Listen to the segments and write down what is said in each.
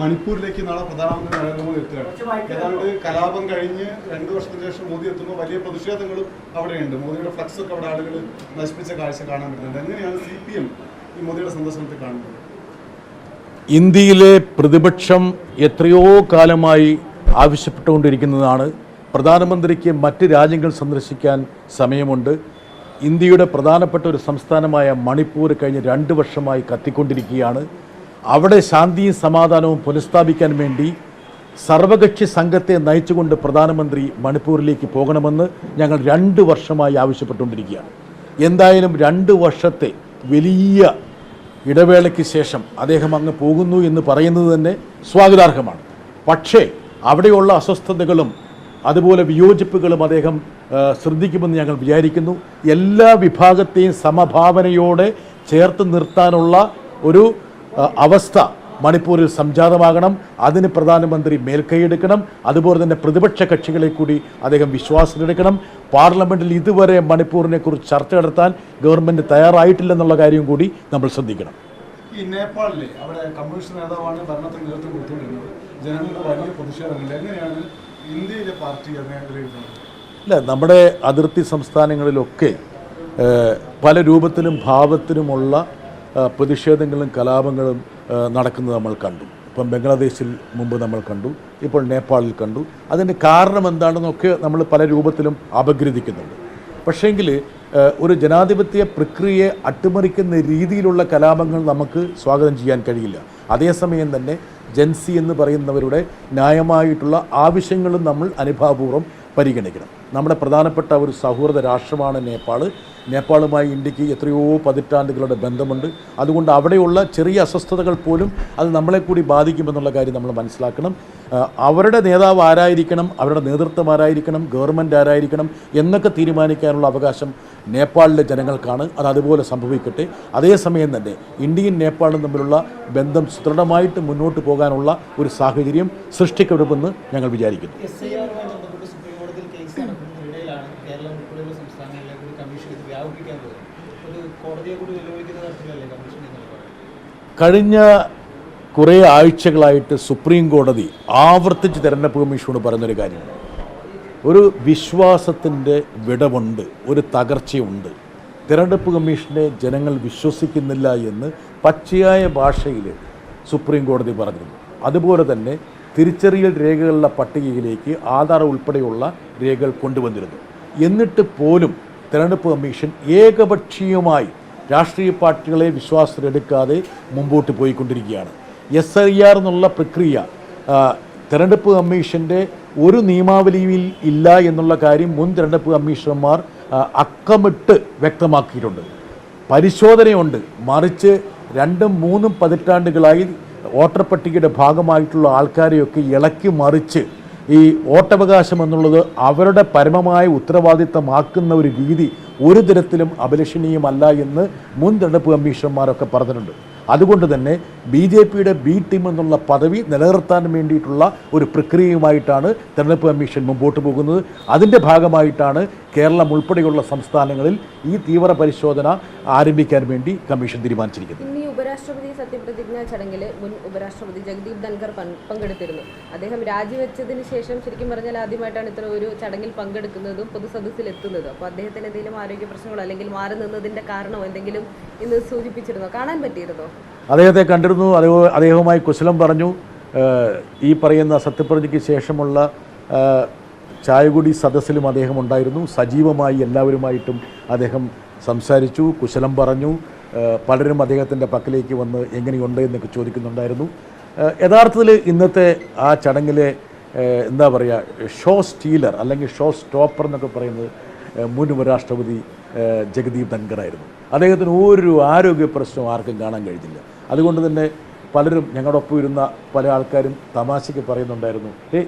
മണിപ്പൂരിലേക്ക് നാളെ പ്രധാനമന്ത്രി നരേന്ദ്രമോദി എത്തുകയാണ്. ഏതാണ്ട് കലാപം കഴിഞ്ഞ് 2 വർഷത്തിന് ശേഷം മോദി എത്തുമ്പോൾ വലിയ പ്രതിഷേധങ്ങളും അവിടെയുണ്ട്. മോദിയുടെ ഫ്ലക്സ് ഒക്കെ അവിടെ ആളുകൾ നശിപ്പിച്ച കാഴ്ച കാണാൻ പറ്റുന്നുണ്ട്. എങ്ങനെയാണ് CPM ഈ മോദിയുടെ സന്ദർശനത്തിൽ കാണുന്നത്? ഇന്ത്യയിലെ പ്രതിപക്ഷം എത്രയോ കാലമായി ആവശ്യപ്പെട്ടുകൊണ്ടിരിക്കുന്നതാണ്. പ്രധാനമന്ത്രിക്ക് മറ്റ് രാജ്യങ്ങൾ സന്ദർശിക്കാൻ സമയമുണ്ട്. ഇന്ത്യയുടെ പ്രധാനപ്പെട്ട ഒരു സംസ്ഥാനമായ മണിപ്പൂർ കഴിഞ്ഞ് 2 വർഷമായി കത്തിക്കൊണ്ടിരിക്കുകയാണ്. അവിടെ ശാന്തിയും സമാധാനവും പുനഃസ്ഥാപിക്കാൻ വേണ്ടി സർവകക്ഷി സംഘത്തെ നയിച്ചുകൊണ്ട് പ്രധാനമന്ത്രി മണിപ്പൂരിലേക്ക് പോകണമെന്ന് ഞങ്ങൾ 2 വർഷമായി ആവശ്യപ്പെട്ടുകൊണ്ടിരിക്കുകയാണ്. എന്തായാലും 2 വർഷത്തെ വലിയ ഇടവേളയ്ക്ക് ശേഷം അദ്ദേഹം അങ്ങ് പോകുന്നു എന്ന് പറയുന്നത് തന്നെ സ്വാഗതാർഹമാണ്. പക്ഷേ അവിടെയുള്ള അസ്വസ്ഥതകളും അതുപോലെ വിയോജിപ്പുകളും അദ്ദേഹം ശ്രദ്ധിക്കുമെന്ന് ഞങ്ങൾ വിചാരിക്കുന്നു. എല്ലാ വിഭാഗത്തെയും സമഭാവനയോടെ ചേർത്ത് നിർത്താനുള്ള ഒരു അവസ്ഥ മണിപ്പൂരിൽ സംജാതമാകണം. അതിന് പ്രധാനമന്ത്രി മേൽക്കൈയെടുക്കണം. അതുപോലെ തന്നെ പ്രതിപക്ഷ കക്ഷികളെ കൂടി അദ്ദേഹം വിശ്വാസത്തിലെടുക്കണം. പാർലമെൻറ്റിൽ ഇതുവരെ മണിപ്പൂരിനെ കുറിച്ച് ചർച്ച നടത്താൻ ഗവൺമെൻറ് തയ്യാറായിട്ടില്ലെന്നുള്ള കാര്യം കൂടി നമ്മൾ ശ്രദ്ധിക്കണം. ഈ നേപ്പാളിലെ അവിടെ കമ്മ്യൂണിസ്റ്റ് നേതാവാണ് ഭരണത്തിന് നേതൃത്വം കൊടുത്തുകൊണ്ടിരുന്നത്. ജനങ്ങളുടെ വലിയ പ്രതിഷേധമില്ല. എങ്ങനെയാണ് ഇന്ത്യയിലെ പാർട്ടി അതിനെ വിലയിരുത്തുന്നത്? ഇല്ല, നമ്മുടെ അതിർത്തി സംസ്ഥാനങ്ങളിലൊക്കെ പല രൂപത്തിലും ഭാവത്തിലുമുള്ള പ്രതിഷേധങ്ങളും കലാപങ്ങളും നടക്കുന്നത് നമ്മൾ കണ്ടു. ഇപ്പം ബംഗ്ലാദേശിൽ മുമ്പ് നമ്മൾ കണ്ടു, ഇപ്പോൾ നേപ്പാളിൽ കണ്ടു. അതിൻ്റെ കാരണം എന്താണെന്നൊക്കെ നമ്മൾ പല രൂപത്തിലും അപഗ്രഥിക്കുന്നുണ്ട്. പക്ഷേങ്കിൽ ഒരു ജനാധിപത്യ പ്രക്രിയയെ അട്ടിമറിക്കുന്ന രീതിയിലുള്ള കലാപങ്ങൾ നമുക്ക് സ്വാഗതം ചെയ്യാൻ കഴിയില്ല. അതേസമയം തന്നെ ജൻസി എന്ന് പറയുന്നവരുടെ ന്യായമായിട്ടുള്ള ആവശ്യങ്ങളും നമ്മൾ അനുഭാവപൂർവ്വം പരിഗണിക്കണം. നമ്മുടെ പ്രധാനപ്പെട്ട ഒരു സൗഹൃദ രാഷ്ട്രമാണ് നേപ്പാൾ. നേപ്പാളുമായി ഇന്ത്യക്ക് എത്രയോ പതിറ്റാണ്ടുകളുടെ ബന്ധമുണ്ട്. അതുകൊണ്ട് അവിടെയുള്ള ചെറിയ അസ്വസ്ഥതകൾ പോലും അത് നമ്മളെ കൂടി ബാധിക്കുമെന്നുള്ള കാര്യം നമ്മൾ മനസ്സിലാക്കണം. അവരുടെ നേതാവ് ആരായിരിക്കണം, അവരുടെ നേതൃത്വം ആരായിരിക്കണം, ഗവൺമെൻറ് ആരായിരിക്കണം എന്നൊക്കെ തീരുമാനിക്കാനുള്ള അവകാശം നേപ്പാളിലെ ജനങ്ങൾക്കാണ്. അത് അതുപോലെ സംഭവിക്കട്ടെ. അതേസമയം തന്നെ ഇന്ത്യയും നേപ്പാളും തമ്മിലുള്ള ബന്ധം സുദൃഢമായിട്ട് മുന്നോട്ട് പോകാനുള്ള ഒരു സാഹചര്യം സൃഷ്ടിക്കപ്പെടുമെന്ന് ഞങ്ങൾ വിചാരിക്കുന്നു. കഴിഞ്ഞ കുറേ ആഴ്ചകളായിട്ട് സുപ്രീം കോടതി ആവർത്തിച്ച് തെരഞ്ഞെടുപ്പ് കമ്മീഷനോട് പറയുന്നൊരു കാര്യമാണ്, ഒരു വിശ്വാസത്തിൻ്റെ വിടവുണ്ട്, ഒരു തകർച്ചയുണ്ട്. തെരഞ്ഞെടുപ്പ് കമ്മീഷനെ ജനങ്ങൾ വിശ്വസിക്കുന്നില്ല എന്ന് പച്ചയായ ഭാഷയിൽ സുപ്രീം കോടതി പറഞ്ഞിരുന്നു. അതുപോലെ തന്നെ തിരിച്ചറിയൽ രേഖകളുടെ പട്ടികയിലേക്ക് ആധാർ ഉൾപ്പെടെയുള്ള രേഖകൾ കൊണ്ടുവന്നിരുന്നു. എന്നിട്ട് പോലും തെരഞ്ഞെടുപ്പ് കമ്മീഷൻ ഏകപക്ഷീയമായി രാഷ്ട്രീയ പാർട്ടികളെ വിശ്വാസത്തിലെടുക്കാതെ മുമ്പോട്ട് പോയിക്കൊണ്ടിരിക്കുകയാണ്. SIR എന്നുള്ള പ്രക്രിയ തെരഞ്ഞെടുപ്പ് കമ്മീഷൻ്റെ ഒരു നിയമാവലിയിൽ ഇല്ല എന്നുള്ള കാര്യം മുൻ തെരഞ്ഞെടുപ്പ് കമ്മീഷണർമാർ അക്കമിട്ട് വ്യക്തമാക്കിയിട്ടുണ്ട്. പരിശോധനയുണ്ട്, മറിച്ച് 2-3 പതിറ്റാണ്ടുകളായി വോട്ടർ പട്ടികയുടെ ഭാഗമായിട്ടുള്ള ആൾക്കാരെയൊക്കെ ഇളക്കി മറിച്ച് ഈ വോട്ടവകാശം എന്നുള്ളത് അവരുടെ പരമമായ ഉത്തരവാദിത്തമാക്കുന്ന ഒരു രീതി ഒരു തരത്തിലും അഭിലഷണീയമല്ല എന്ന് മുൻ തെരഞ്ഞെടുപ്പ് കമ്മീഷണർമാരൊക്കെ പറഞ്ഞിട്ടുണ്ട്. അതുകൊണ്ട് തന്നെ BJPയുടെ B ടീം എന്നുള്ള പദവി നിലനിർത്താൻ വേണ്ടിയിട്ടുള്ള ഒരു പ്രക്രിയയുമായിട്ടാണ് തെരഞ്ഞെടുപ്പ് കമ്മീഷൻ മുമ്പോട്ട് പോകുന്നത്. അതിൻ്റെ ഭാഗമായിട്ടാണ് കേരളം ഉൾപ്പെടെയുള്ള സംസ്ഥാനങ്ങളിൽ ഈ തീവ്ര പരിശോധന ആരംഭിക്കാൻ വേണ്ടി കമ്മീഷൻ തീരുമാനിച്ചിരിക്കുന്നത്. ഇന്ന് ഉപരാഷ്ട്രപതി സത്യപ്രതിജ്ഞാ ചടങ്ങിൽ മുൻ ഉപരാഷ്ട്രപതി ജഗദീപ് ധൻഖർ പങ്കെടുത്തിരുന്നു. അദ്ദേഹം രാജിവെച്ചതിന് ശേഷം ശരിക്കും പറഞ്ഞാൽ ആദ്യമായിട്ടാണ് ഇത്ര ഒരു ചടങ്ങിൽ പങ്കെടുക്കുന്നതും പൊതുസദസ്സിൽ എത്തുന്നതും. അപ്പോൾ അദ്ദേഹത്തിന് എന്തെങ്കിലും ആരോഗ്യ പ്രശ്നങ്ങളോ അല്ലെങ്കിൽ മാറി നിന്നതിൻ്റെ കാരണമോ എന്തെങ്കിലും ഇന്ന് സൂചിപ്പിച്ചിരുന്നോ, കാണാൻ പറ്റിയിരുന്നോ? അദ്ദേഹത്തെ കണ്ടിരുന്നു, അദ്ദേഹവുമായി കുശലം പറഞ്ഞു. ഈ പറയുന്ന സത്യപ്രതിജ്ഞയ്ക്ക് ശേഷമുള്ള ചായകുടി സദസ്സിലും അദ്ദേഹം ഉണ്ടായിരുന്നു. സജീവമായി എല്ലാവരുമായിട്ടും അദ്ദേഹം സംസാരിച്ചു, കുശലം പറഞ്ഞു. പലരും അദ്ദേഹത്തിൻ്റെ പക്കലേക്ക് വന്ന് എങ്ങനെയുണ്ട് എന്നൊക്കെ ചോദിക്കുന്നുണ്ടായിരുന്നു. യഥാർത്ഥത്തിൽ ഇന്നത്തെ ആ ചടങ്ങിലെ എന്താ പറയുക, ഷോ സ്റ്റീലർ അല്ലെങ്കിൽ ഷോ സ്റ്റോപ്പർ എന്നൊക്കെ പറയുന്നത് മുൻ ഉപരാഷ്ട്രപതി ജഗദീപ് ധൻഖറായിരുന്നു. അദ്ദേഹത്തിന് ഒരു ആരോഗ്യ പ്രശ്നവും ആർക്കും കാണാൻ കഴിഞ്ഞില്ല. അതുകൊണ്ട് തന്നെ പലരും ഞങ്ങളുടെ ഒപ്പം ഇരുന്ന പല ആൾക്കാരും തമാശയ്ക്ക് പറയുന്നുണ്ടായിരുന്നു,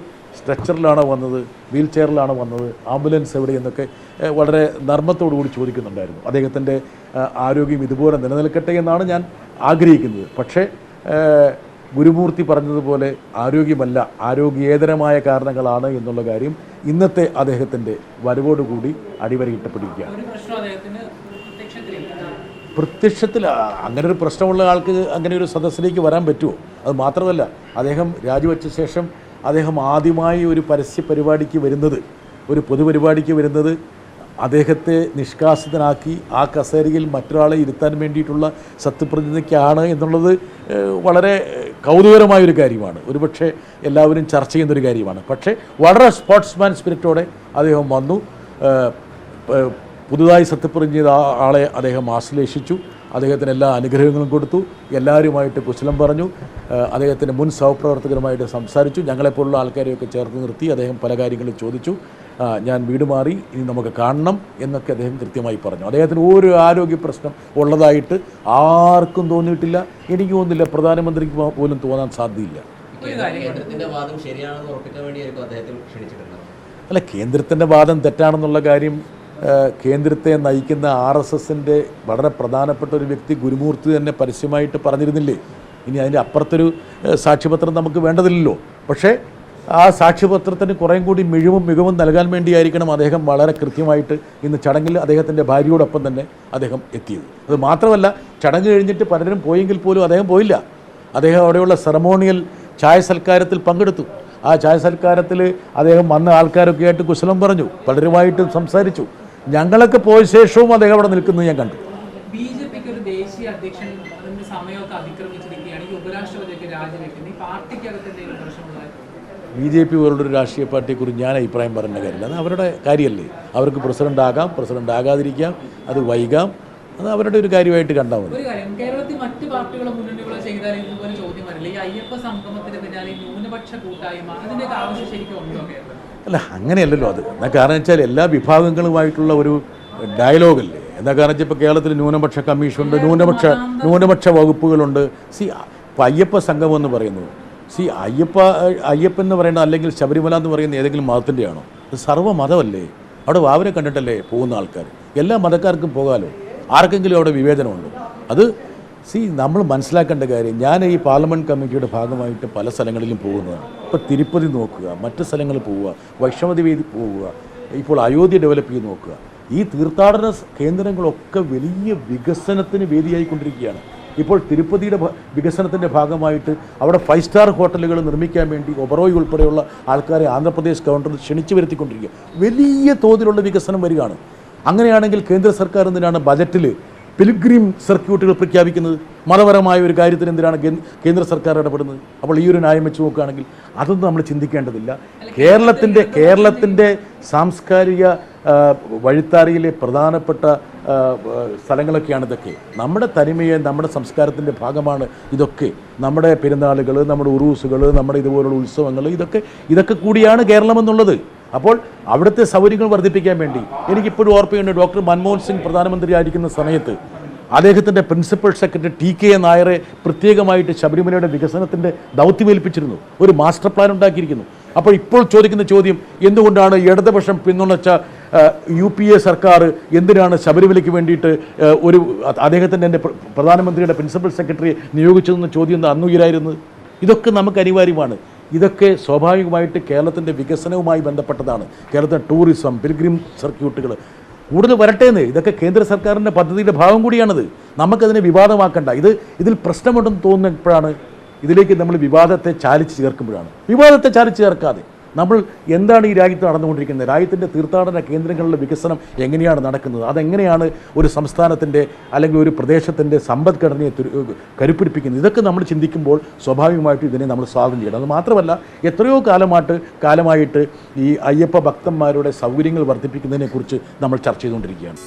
സ്ട്രെച്ചറിലാണോ വന്നത്, വീൽ ചെയറിലാണോ വന്നത്, ആംബുലൻസ് എവിടെയെന്നൊക്കെ വളരെ നർമ്മത്തോടു കൂടി ചോദിക്കുന്നുണ്ടായിരുന്നു. അദ്ദേഹത്തിൻ്റെ ആരോഗ്യം ഇതുപോലെ നിലനിൽക്കട്ടെ എന്നാണ് ഞാൻ ആഗ്രഹിക്കുന്നത്. പക്ഷേ ഗുരുമൂർത്തി പറഞ്ഞതുപോലെ ആരോഗ്യമല്ല, ആരോഗ്യേതരമായ കാരണങ്ങളാണ് എന്നുള്ള കാര്യം ഇന്നത്തെ അദ്ദേഹത്തിൻ്റെ വരവോടുകൂടി അടിവരയിട്ടപ്പെട്ടിരിക്കുകയാണ്. പ്രത്യക്ഷത്തിൽ അങ്ങനെ ഒരു പ്രശ്നമുള്ള ആൾക്ക് അങ്ങനെ ഒരു സദസ്സിലേക്ക് വരാൻ പറ്റുമോ? അത് മാത്രമല്ല, അദ്ദേഹം രാജിവെച്ച ശേഷം അദ്ദേഹം ആദ്യമായി ഒരു പരസ്യ പരിപാടിക്ക് വരുന്നത്, ഒരു പൊതുപരിപാടിക്ക് വരുന്നത് അദ്ദേഹത്തെ നിഷ്കാസിതനാക്കി ആ കസേരയിൽ മറ്റൊരാളെ ഇരുത്താൻ വേണ്ടിയിട്ടുള്ള സത്യപ്രതിജ്ഞയ്ക്കാണ് എന്നുള്ളത് വളരെ കൗതുകരമായൊരു കാര്യമാണ്. ഒരുപക്ഷെ എല്ലാവരും ചർച്ച ചെയ്യുന്നൊരു കാര്യമാണ്. പക്ഷേ വളരെ സ്പോർട്സ്മാൻ സ്പിരിറ്റോടെ അദ്ദേഹം വന്നു. പുതുതായി സത്യപ്രതിജ്ഞ ചെയ്ത ആളെ അദ്ദേഹം ആശ്ലേഷിച്ചു, അദ്ദേഹത്തിന് എല്ലാ അനുഗ്രഹങ്ങളും കൊടുത്തു, എല്ലാവരുമായിട്ട് കുശലം പറഞ്ഞു, അദ്ദേഹത്തിൻ്റെ മുൻ സഹപ്രവർത്തകരുമായിട്ട് സംസാരിച്ചു, ഞങ്ങളെപ്പോലുള്ള ആൾക്കാരെയൊക്കെ ചേർത്ത് നിർത്തി അദ്ദേഹം പല കാര്യങ്ങളും ചോദിച്ചു. ഞാൻ വീട് മാറി, ഇനി നമുക്ക് കാണണം എന്നൊക്കെ അദ്ദേഹം കൃത്യമായി പറഞ്ഞു. അദ്ദേഹത്തിന് ഒരു ആരോഗ്യ പ്രശ്നം ഉള്ളതായിട്ട് ആർക്കും തോന്നിയിട്ടില്ല. എനിക്ക് തോന്നുന്നില്ല, പ്രധാനമന്ത്രിക്ക് പോലും തോന്നാൻ സാധ്യതയില്ല. അല്ല, കേന്ദ്രത്തിൻ്റെ വാദം തെറ്റാണെന്നുള്ള കാര്യം കേന്ദ്രത്തെ നയിക്കുന്ന RSSൻ്റെ വളരെ പ്രധാനപ്പെട്ട ഒരു വ്യക്തി ഗുരുമൂർത്തി തന്നെ പരസ്യമായിട്ട് പറഞ്ഞിരുന്നില്ലേ? ഇനി അതിൻ്റെ അപ്പുറത്തൊരു സാക്ഷ്യപത്രം നമുക്ക് വേണ്ടതില്ലല്ലോ. പക്ഷേ ആ സാക്ഷ്യപത്രത്തിന് കുറേയും കൂടി മികവും നൽകാൻ വേണ്ടിയായിരിക്കണം അദ്ദേഹം വളരെ കൃത്യമായിട്ട് ഇന്ന് ചടങ്ങിൽ അദ്ദേഹത്തിൻ്റെ ഭാര്യയോടൊപ്പം തന്നെ അദ്ദേഹം എത്തിയത്. അത് മാത്രമല്ല, ചടങ്ങ് കഴിഞ്ഞിട്ട് പലരും പോയെങ്കിൽ പോലും അദ്ദേഹം പോയില്ല. അദ്ദേഹം അവിടെയുള്ള സെറമോണിയൽ ചായ സൽക്കാരത്തിൽ പങ്കെടുത്തു. ആ ചായ സൽക്കാരത്തിൽ അദ്ദേഹം വന്ന ആൾക്കാരൊക്കെ ആയിട്ട് കുശലം പറഞ്ഞു, പലരുമായിട്ട് സംസാരിച്ചു. ഞങ്ങളൊക്കെ പോയ ശേഷവും അദ്ദേഹം അവിടെ നിൽക്കുന്നത് ഞാൻ കണ്ടു. ബിജെപിക്ക് ഒരു ദേശീയ അധ്യക്ഷൻ സമയമൊക്കെ അതിക്രമിച്ചിരിക്കുകയാണ്. ഈ ഉപരാഷ്ട്രപതിയൊക്കെ രാജിവെക്കുന്നത് ഈ പാർട്ടിക്കകത്തിന്റെ BJP പോലുള്ളൊരു രാഷ്ട്രീയ പാർട്ടിയെക്കുറിച്ച് ഞാൻ അഭിപ്രായം പറഞ്ഞ കാര്യമില്ല. അത് അവരുടെ കാര്യമല്ലേ. അവർക്ക് പ്രസിഡന്റ് ആകാം, പ്രസിഡന്റ് ആകാതിരിക്കാം, അത് വൈകാം, അത് അവരുടെ ഒരു കാര്യമായിട്ട് കണ്ടാൽ മതി. ഒരു കാര്യം, കേരളത്തിൽ മറ്റ് പാർട്ടികളോ മുന്നണികളോ ചെയ്താൽ ഇതുപോലെ ചോദ്യം വരില്ല. ഈ അയ്യപ്പ സംഗമത്തിന് പിന്നാലെ ന്യൂനപക്ഷ കൂട്ടായ്മ, അതിൻ്റെയൊക്കെ ആവശ്യം ശരിക്കും ഉണ്ടോ കേരളം? അല്ല, അങ്ങനെയല്ലല്ലോ അത്. എന്താ കാരണം വെച്ചാൽ എല്ലാ വിഭാഗങ്ങളുമായിട്ടുള്ള ഒരു ഡയലോഗല്ലേ. എന്താ കാരണം വെച്ചാൽ ഇപ്പോൾ കേരളത്തിൽ ന്യൂനപക്ഷ കമ്മീഷനുണ്ട്, ന്യൂനപക്ഷ വകുപ്പുകളുണ്ട്. ഇപ്പോൾ അയ്യപ്പ സംഗമം എന്ന് പറയുന്നത്, അയ്യപ്പൻ എന്ന് പറയുന്നത് അല്ലെങ്കിൽ ശബരിമല എന്ന് പറയുന്ന ഏതെങ്കിലും മതത്തിൻ്റെയാണോ? അത് സർവ്വമതമല്ലേ. അവിടെ വാവരെ കണ്ടിട്ടല്ലേ പോകുന്ന ആൾക്കാർ. എല്ലാ മതക്കാർക്കും പോകാമല്ലോ. ആർക്കെങ്കിലും അവിടെ വിവേചനമുണ്ടോ? അത് നമ്മൾ മനസ്സിലാക്കേണ്ട കാര്യം, ഞാൻ ഈ പാർലമെൻറ്റ് കമ്മിറ്റിയുടെ ഭാഗമായിട്ട് പല സ്ഥലങ്ങളിലും പോകുന്നതാണ്. ഇപ്പോൾ തിരുപ്പതി നോക്കുക, മറ്റ് സ്ഥലങ്ങളിൽ പോവുക, വൈഷ്ണവതി വേദി പോവുക, ഇപ്പോൾ അയോധ്യ ഡെവലപ്പ് ചെയ്ത് നോക്കുക. ഈ തീർത്ഥാടന കേന്ദ്രങ്ങളൊക്കെ വലിയ വികസനത്തിന് വേദിയായിക്കൊണ്ടിരിക്കുകയാണ്. ഇപ്പോൾ തിരുപ്പതിയുടെ വികസനത്തിൻ്റെ ഭാഗമായിട്ട് അവിടെ 5 സ്റ്റാർ ഹോട്ടലുകൾ നിർമ്മിക്കാൻ വേണ്ടി ഒബറോയ് ഉൾപ്പെടെയുള്ള ആൾക്കാരെ ആന്ധ്രാപ്രദേശ് ഗവൺമെൻറ് ക്ഷണിച്ചു വരുത്തിക്കൊണ്ടിരിക്കുക. വലിയ തോതിലുള്ള വികസനം വരികയാണ്. അങ്ങനെയാണെങ്കിൽ കേന്ദ്ര സർക്കാർ എന്തിനാണ് ബജറ്റിൽ പിൽഗ്രിം സർക്യൂട്ടുകൾ പ്രഖ്യാപിക്കുന്നത്? മതപരമായ ഒരു കാര്യത്തിന് എന്തിനാണ് കേന്ദ്ര സർക്കാർ ഇടപെടുന്നത്? അപ്പോൾ ഈ ഒരു ന്യായം വെച്ച് നോക്കുകയാണെങ്കിൽ അതൊന്നും നമ്മൾ ചിന്തിക്കേണ്ടതില്ല. കേരളത്തിൻ്റെ സാംസ്കാരിക വഴിത്താരയിലെ പ്രധാനപ്പെട്ട സ്ഥലങ്ങളൊക്കെയാണ് ഇതൊക്കെ. നമ്മുടെ തനിമയെ, നമ്മുടെ സംസ്കാരത്തിൻ്റെ ഭാഗമാണ് ഇതൊക്കെ. നമ്മുടെ പെരുന്നാളുകൾ, നമ്മുടെ ഉറൂസുകൾ, നമ്മുടെ ഇതുപോലുള്ള ഉത്സവങ്ങൾ, ഇതൊക്കെ കൂടിയാണ് കേരളം എന്നുള്ളത്. അപ്പോൾ അവിടുത്തെ സൗകര്യങ്ങൾ വർദ്ധിപ്പിക്കാൻ വേണ്ടി എനിക്കിപ്പോഴും ഓർമ്മയുണ്ട്, ഡോക്ടർ മൻമോഹൻ സിംഗ് പ്രധാനമന്ത്രി ആയിരിക്കുന്ന സമയത്ത് അദ്ദേഹത്തിൻ്റെ പ്രിൻസിപ്പൽ സെക്രട്ടറി TK നായരെ പ്രത്യേകമായിട്ട് ശബരിമലയുടെ വികസനത്തിൻ്റെ ദൗത്യമേൽപ്പിച്ചിരുന്നു. ഒരു മാസ്റ്റർ പ്ലാൻ ഉണ്ടാക്കിയിരിക്കുന്നു. അപ്പോൾ ഇപ്പോൾ ചോദിക്കുന്ന ചോദ്യം, എന്തുകൊണ്ടാണ് ഇടതുപക്ഷം പിന്തുണച്ച UPA സർക്കാർ എന്തിനാണ് ശബരിമലയ്ക്ക് വേണ്ടിയിട്ട് അദ്ദേഹത്തിൻ്റെ എൻ്റെ പ്രധാനമന്ത്രിയുടെ പ്രിൻസിപ്പൽ സെക്രട്ടറിയെ നിയോഗിച്ചതെന്ന ചോദ്യം അന്ന് ഉയരായിരുന്നത്? ഇതൊക്കെ നമുക്ക് അനിവാര്യമാണ്. ഇതൊക്കെ സ്വാഭാവികമായിട്ട് കേരളത്തിൻ്റെ വികസനവുമായി ബന്ധപ്പെട്ടതാണ്. കേരളത്തിൻ്റെ ടൂറിസം, പിൽഗ്രിം സർക്യൂട്ടുകൾ കൂടുതൽ വരട്ടേന്ന്. ഇതൊക്കെ കേന്ദ്ര സർക്കാരിൻ്റെ പദ്ധതിയുടെ ഭാഗം കൂടിയാണിത്. നമുക്കതിനെ വിവാദമാക്കണ്ട. ഇതിൽ പ്രശ്നമുണ്ടെന്ന് തോന്നുന്നപ്പോഴാണ്, ഇതിലേക്ക് നമ്മൾ വിവാദത്തെ ചാലിച്ച് ചേർക്കുമ്പോഴാണ്. വിവാദത്തെ ചാലിച്ച് ചേർക്കാതെ നമ്മൾ എന്താണ് ഈ രാജ്യത്ത് നടന്നുകൊണ്ടിരിക്കുന്നത്, രാജ്യത്തിൻ്റെ തീർത്ഥാടന കേന്ദ്രങ്ങളുടെ വികസനം എങ്ങനെയാണ് നടക്കുന്നത്, അതെങ്ങനെയാണ് ഒരു സംസ്ഥാനത്തിൻ്റെ അല്ലെങ്കിൽ ഒരു പ്രദേശത്തിൻ്റെ സമ്പദ്ഘടനയെ കരുപ്പിടിപ്പിക്കുന്നത്, ഇതൊക്കെ നമ്മൾ ചിന്തിക്കുമ്പോൾ സ്വാഭാവികമായിട്ടും ഇതിനെ നമ്മൾ സ്വാഗതം ചെയ്യണം. അത് മാത്രമല്ല, എത്രയോ കാലമായിട്ട് ഈ അയ്യപ്പ ഭക്തന്മാരുടെ സൗകര്യങ്ങൾ വർദ്ധിപ്പിക്കുന്നതിനെക്കുറിച്ച് നമ്മൾ ചർച്ച ചെയ്തുകൊണ്ടിരിക്കുകയാണ്.